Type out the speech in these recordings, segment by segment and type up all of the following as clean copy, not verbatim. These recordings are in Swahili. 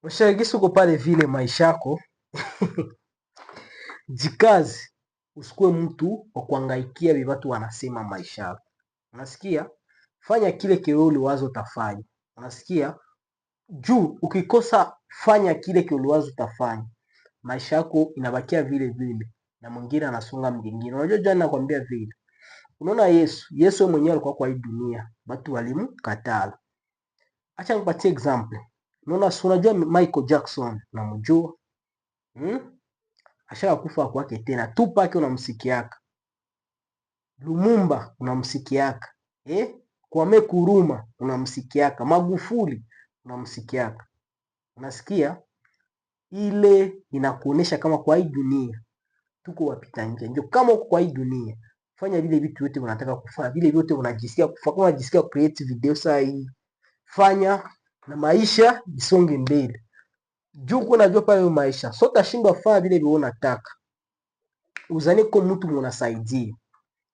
Ushaigisi uko pale vile maisha yako jikazi, usikuwe mtu wa kuangaikia vile watu wanasema maisha yako. Unasikia? Fanya kile kioli wazo utafanya. Unasikia? Juu ukikosa fanya kile kioli wazo utafanya, maisha yako inabakia vile vile na mwingine anasonga mwingine. Unajua jana nakwambia vile. Unaona Yesu mwenyewe alikuwa kwa hii dunia, watu walimkataa. Acha nikupatie example. Unaona, si unajua Michael Jackson, unamjua? Ashaka kufa kwake tena. Tupac unamsikiaka. Lumumba unamsikiaka. Kwame Nkrumah unamsikiaka. Magufuli unamsikiaka. Unasikia? Ile inakuonesha kama kwa hii dunia tuko wapita njia. Ndio kama uko kwa hii dunia, fanya vile vitu vyote unataka kufanya, vile vyote unajisikia kufanya. Kama unajisikia create video saa hii, fanya na maisha isonge mbele. Juu kuna jua pale maisha. So utashindwa fanya vile vile unataka. Uzani kwa mtu mnasaidia.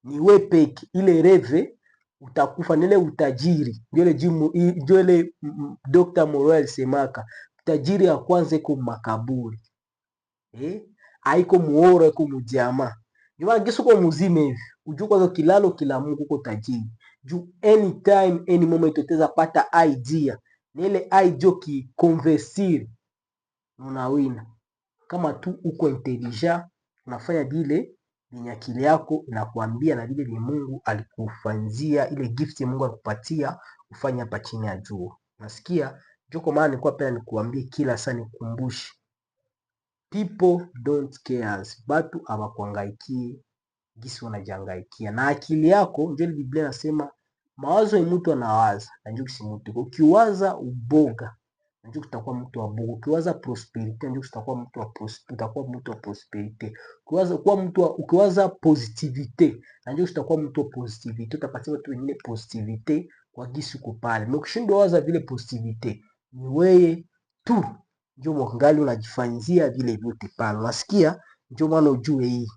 Ni wewe peke. Ile reve utakufa, nile utajiri. Ndio ile Dr. Morel semaka, utajiri ya kwanza iko makaburi. Haiko muoro, iko mudiama. Jua gisu kwa muzime hivi. Ujue kwanza kilalo kila Mungu uko tajiri. Juu anytime any moment utaweza pata idea. Ni ile idea ki convertir unawina. Kama tu uko intelligent, unafanya vile yenye akili yako inakuambia na vile Mungu alikufanzia, ile gift Mungu alikupatia ufanye hapa chini ya jua. Nasikia? Ndio kwa maana nilikuwa pia nikuambie kila saa nikukumbushe. People don't care. Watu hawakuangaikie gisi wanajangaikia. Na akili yako ndio Biblia inasema mawazo ya mtu anawaza, na ndio kisi mtu. Ukiwaza uboga, ndio utakuwa mtu wa boga. Ukiwaza prosperity, ndio utakuwa mtu wa prosperity, utakuwa mtu wa prosperity. Ukiwaza positivity, ndio utakuwa mtu wa positivity. Utapatia watu wengine positivity kwa gisi uko pale. Na ukishindwa waza vile positivity, ni wewe tu ndio mwangali unajifanyia vile vyote pale. Unasikia? Ndio maana ujue hii.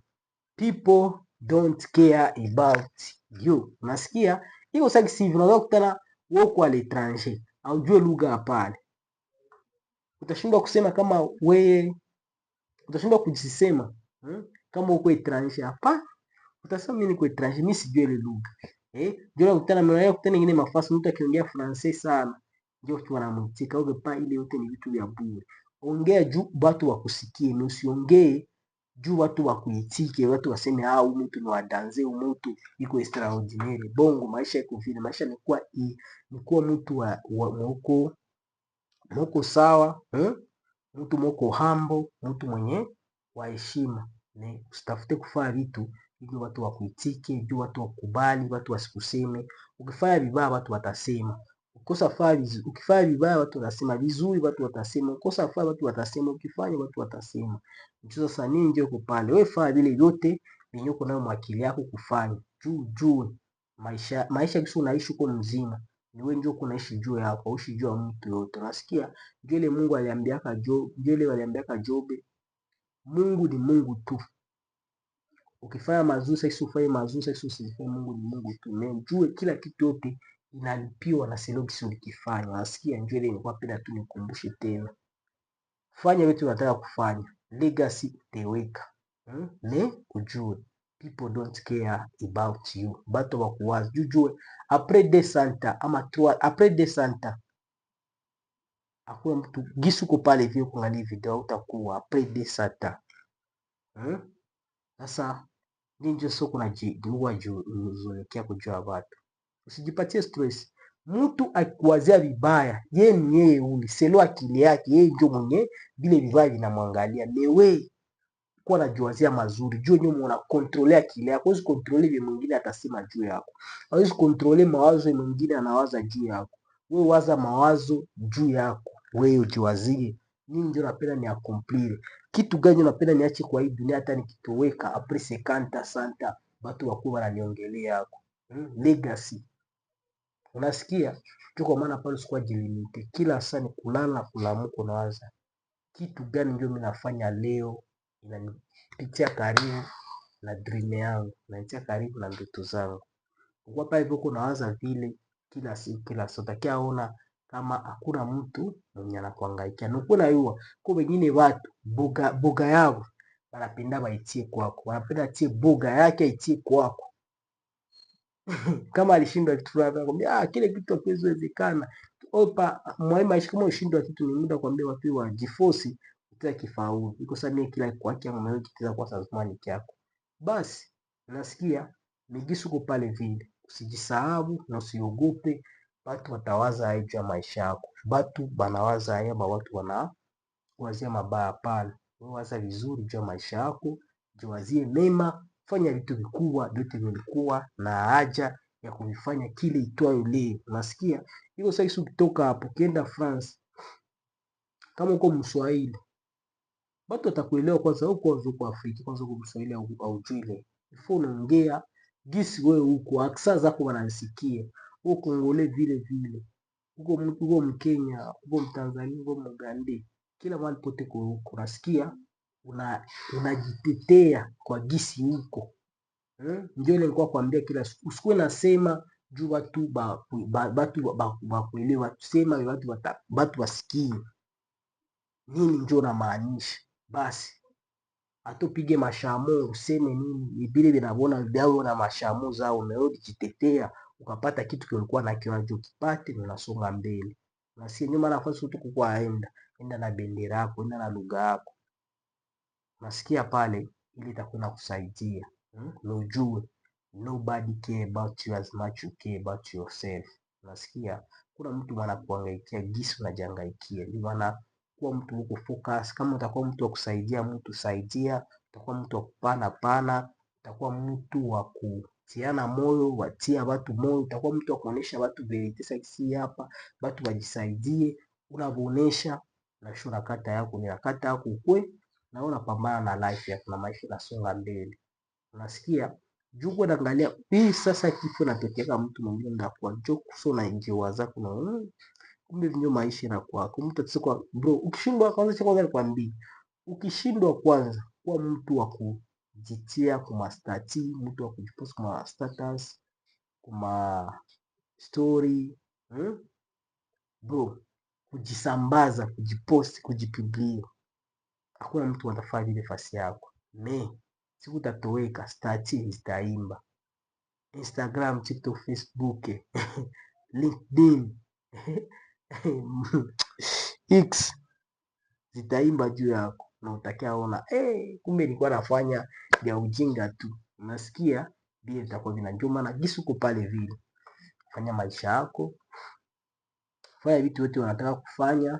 People don't care about you. Unasikia? Hiyo sasa hivi unaweza kukutana wewe kwa l'étranger, aujue lugha pale. Utashindwa kusema kama wewe, utashindwa kujisema kama uko étranger hapa. Utasema mimi niko étranger, mimi sijui ile lugha. Ndio unakutana nyingine mafasi mtu akiongea Francais sana, ndio tu wanamuitika. Au pa ile yote ni vitu vya bure. Ongea juu watu wakusikie, na usiongee juu watu wakuitike, watu waseme huyu mtu ni wadanze, huyu mtu iko extraordinaire. Bongo maisha iko vile, maisha ni kuwa mtu wa moko sawa, mtu moko humble, mtu mwenye wa heshima. Usitafute kufanya vitu ili watu wakuitike, juu watu wakubali, watu wasikuseme. Ukifanya vibaya watu watasema. Ukifanya vibaya watu watasema, vizuri watu watasema. Ukosa fanya watu watasema, ukifanya watu watasema. Sasa nini ndio uko pale? Wewe fanya vile vyote yenye uko nayo mwakili yako kufanya. Juu maisha kisi unaishi uko mzima. Ni wewe ndio uko naishi juu yako, uishi juu ya mtu yote. Unasikia? Ndio ile Mungu aliambiaka Job, Mungu ni Mungu tu. Ukifanya mazuri sasa ufanye mazuri, sasa usifanye, Mungu ni Mungu tu. Mjue kila kitu yote inalipiwa na selogisi ulikifanya. Unasikia? Njoo ile nilikuwa penda tu nikukumbushe tena. Fanya vitu unataka kufanya. Legacy uteweka. Ne ujue. People don't care about you. Bato wakuwazi. Jujue. Après 200 ans ama 3 après 200 ans. Hakuna mtu gisu ko pale vile kuangalia video utakuwa après 200 ans. Sasa ndio sio kuna jiwa juzoelekea kujua watu. Usijipatie stress. Mtu akuwazia vibaya, yeye ni yeye uli, selo akili yake, yeye ndio mwenye vile vibaya vinamwangalia. Mewe kwa najiwazia mazuri, juu nyuma una control akili yako, huwezi control vile mwingine atasema juu yako. Huwezi control mawazo mwingine anawaza juu yako. Wewe waza mawazo juu yako. Wewe ujiwazie, nini ndio napenda ni accomplir. Kitu gani napenda niache kwa hii dunia hata nikitoweka après 50 santa watu wakubwa wananiongelea yako. Legacy. Unasikia? Tuko maana pale sikuwa jilimite. Kila saa ni kulala kulamuka unawaza. Kitu gani ndio mimi nafanya leo inanipitia karibu na dream yangu, inanipitia karibu na ndoto zangu. Kwa pale hivyo unawaza vile kila siku kila saa utakiaona kama hakuna mtu mwenye anakuangaikia. Nuko na yua kwa wengine watu boga yao wanapenda baitie kwako, wanapenda tie boga yake itie kwako. Kama alishindwa kitu fulani anakuambia kile kitu hakiwezekana. Opa mwai maisha kama ushindwa kitu ni muda kuambia watu wajifosi utakifaulu. Iko sasa mimi kila kwake mwenyewe kitaweza kwa zamani yako. Basi nasikia migisu uko pale vile. Usijisahau na usiogope. Watu watawaza hayo juu ya maisha yako. Watu banawaza hayo ba watu wazia mabaya pale. Wewe waza vizuri juu ya maisha yako, jiwazie mema, fanya vitu vikubwa, vyote vilikuwa na haja ya kuvifanya kile itwayo leo. Unasikia? Hiyo sasa ukitoka hapo ukienda France, kama uko Mswahili, watu watakuelewa kwanza uko Afrika, kwanza uko Mswahili au jile. Before unaongea gisi wewe huko, aksa zako wanasikia. Uko Kongole vile vile. Uko Mkenya, uko Mtanzania, uko Mgande. Kila mahali pote huko unasikia unajitetea kwa gisi huko. Ndio ile nilikuwa kuambia kila siku usikuwe nasema juu watu bakuelewa, tusema watu wasikie nini ndio unamaanisha. Basi atupige mashamo useme nini vile vinavyoona vyao na mashamo zao, umerudi jitetea ukapata kitu kilikuwa na kiwanjo kipate na unasonga mbele. Na si nyuma nafasi tu kukwaenda enda na bendera yako, enda na lugha yako. Nasikia pale ili itakwenda kusaidia. Na ujue nobody care about you as much you care about yourself. Nasikia kuna mtu anakuangaikia gisi unajangaikia. Ni maana kuwa mtu uko focus. Kama utakuwa mtu wa kusaidia mtu saidia, utakuwa mtu wa kupana, utakuwa mtu wa kutiana moyo, watia watu moyo, utakuwa mtu wa kuonesha watu verite sasa hapa, watu wajisaidie, unavoonesha na shura kata yako ni kata yako ukwe na unapambana na life yako na maisha yanasonga mbele. Unasikia? Juko naangalia hii sasa kifo natokea mtu mwingine ndakuwa joke so na injiwa zako na kumbe vinyo maisha inakuwa kwa mtu atsiko bro, ukishindwa kwanza nikwambie, ukishindwa kwanza kuwa mtu wa kujitia kwa stati, mtu wa kujipost kwa status, kwa story, bro, kujisambaza, kujipost, kujipublia. Hakuna mtu atafanya ile fasi yako. Siku tatoweka, stati zitaimba. Instagram, TikTok, Facebook, LinkedIn, X zitaimba juu yako na utakia ona kumbe nilikuwa nafanya vya ujinga tu. Unasikia vile vitakuwa vinajuma na gisi uko pale vile. Fanya maisha yako, fanya vitu vyote unataka kufanya.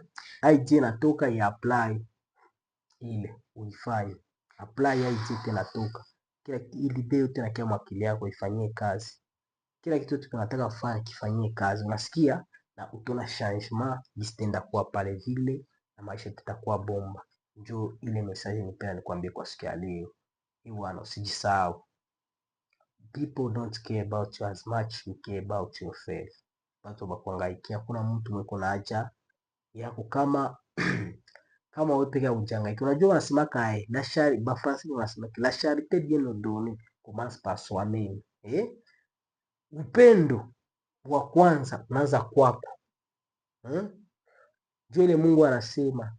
IG inatoka ya apply ile uifanye. Apply IG inatoka. Kila ile yote na kia mwakili yako ifanyie kazi. Kila kitu tunataka kufanya kifanyie kazi. Unasikia na utaona changement jistenda kuwa pale vile na maisha tutakuwa bomba. Njoo ile message nipenda nikwambie kwa siku ya leo. Bwana usijisahau. People don't care about you as much you care about yourself. Watu wakuangaikia, kuna mtu mweko na haja yako kama kama wewe peke yako unjangaika. Unajua wanasema kae la shari ba Francis wanasema la charité bien ordonnée commence par soi-même. Upendo wa kwanza unaanza kwako. Njoo ile Mungu anasema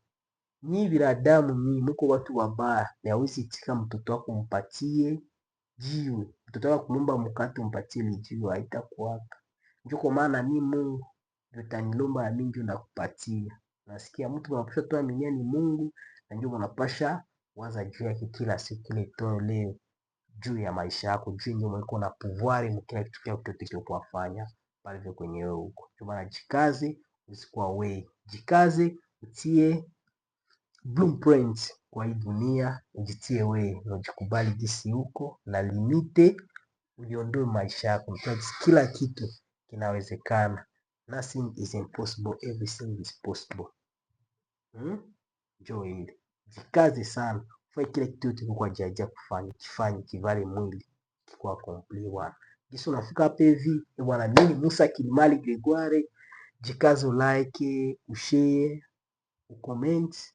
nyi binadamu mko watu wabaya, na hawezi itika mtoto wako mpatie jiwe. Mtoto wako kulomba mkate umpatie ni jiwe haitakuwaka. Njoo kwa maana mimi Mungu ndio tanilomba na mimi ndio nakupatia. Nasikia mtu anapasha tu amini ni Mungu na ndio unapasha waza juu yake kila siku ile toa leo juu ya maisha yako, juu ndio uko na pouvoir mkila kitu kile utakachofanya pale kwenye wewe huko. Kwa maana jikaze usikuwa wewe. Jikaze utie blueprint kwa hii dunia, ujitie wewe na ujikubali jinsi huko na limite ujiondoe maisha yako. Kila kitu kinawezekana. Nothing is impossible, everything is possible. Njoo ile. Jikaze sana. Fanya kile kitu yote kwa jaja kufanya. Kifanye kivale mwili kwa complete one. Jinsi unafika hapa hivi, bwana mimi Musa Kilimali Gregoire. Jikaze like, ushare, ucomment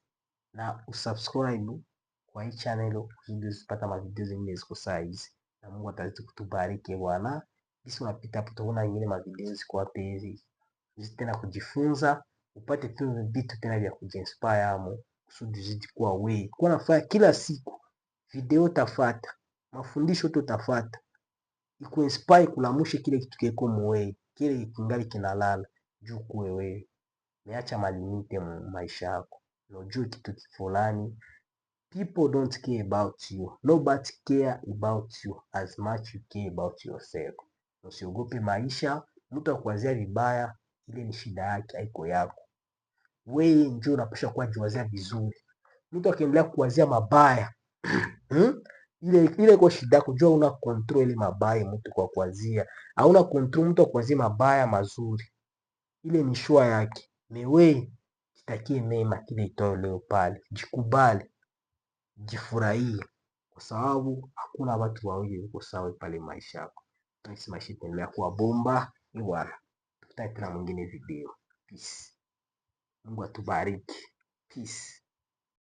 na usubscribe kwa hii channel ili usipate mavideo zingine ziko size. Na Mungu atazidi kutubariki bwana. Jinsi unapita hapo utaona nyingine mavideo ziko hapa hivi. uzidi tena kujifunza, upate tu vitu tena vya kujiinspire amo, kusudi uzidi kuwa wewe. Kuwa nafanya kila siku video tafata, mafundisho tu tafata, ikuinspire kulamushe kile kitu kiko muwewe, kile kingali kinalala juu kuwe wewe. Niacha malimite mu maisha yako, unajua kitu fulani. People don't care about you. Nobody care about you as much you care about yourself. Usiogope maisha, mtu akuwazia vibaya, ile ni shida yake, haiko yako. Wewe njoo unapaswa kuwa jiwazia vizuri. Mtu akiendelea kuwazia mabaya, ile kwa shida yako, jua una control ile mabaya mtu kwa kuwazia. Hauna control mtu akuwazia mabaya mazuri. Ile ni shua yake. Wewe jitakie mema kile itoe leo pale. Jikubali. Jifurahie kwa sababu hakuna watu wawili wako sawa pale maisha yako. Tunaishi maisha itaendelea kuwa bomba. Ni bwana. Tukutane tena mwingine video. Peace. Mungu atubariki. Peace.